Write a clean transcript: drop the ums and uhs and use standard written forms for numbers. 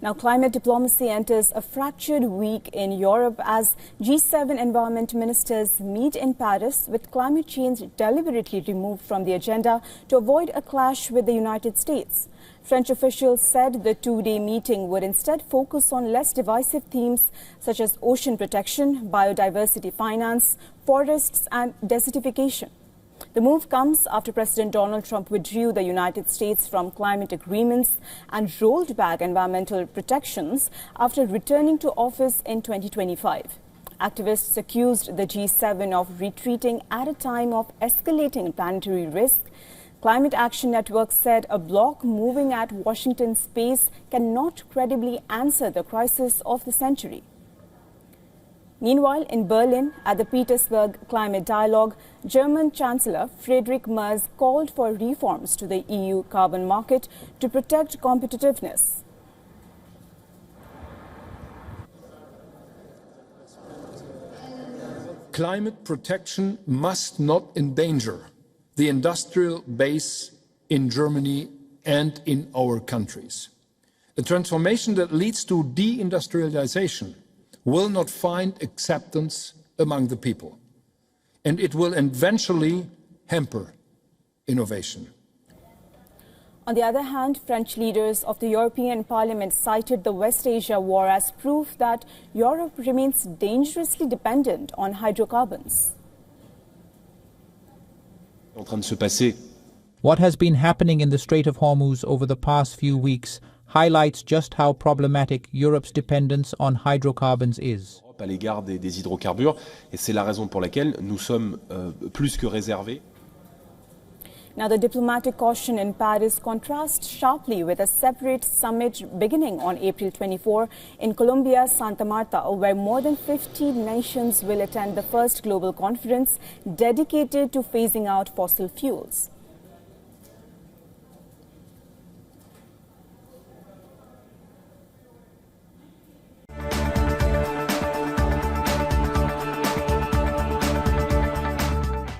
Now, climate diplomacy enters a fractured week in Europe as G7 environment ministers meet in Paris with climate change deliberately removed from the agenda to avoid a clash with the United States. French officials said the two-day meeting would instead focus on less divisive themes such as ocean protection, biodiversity finance, forests and desertification. The move comes after President Donald Trump withdrew the United States from climate agreements and rolled back environmental protections after returning to office in 2025. Activists accused the G7 of retreating at a time of escalating planetary risk. Climate Action Network said a bloc moving at Washington's pace cannot credibly answer the crisis of the century. Meanwhile, in Berlin, at the Petersberg Climate Dialogue, German Chancellor Friedrich Merz called for reforms to the EU carbon market to protect competitiveness. Climate protection must not endanger the industrial base in Germany and in our countries. A transformation that leads to deindustrialization will not find acceptance among the people, and it will eventually hamper innovation. On the other hand, French leaders of the European Parliament cited the West Asia war as proof that Europe remains dangerously dependent on hydrocarbons. What has been happening in the Strait of Hormuz over the past few weeks highlights just how problematic Europe's dependence on hydrocarbons is. À l'égard des hydrocarbures, et c'est la raison pour laquelle nous sommes plus que réservés. Now, the diplomatic caution in Paris contrasts sharply with a separate summit beginning on April 24 in Colombia's Santa Marta, where more than 50 nations will attend the first global conference dedicated to phasing out fossil fuels.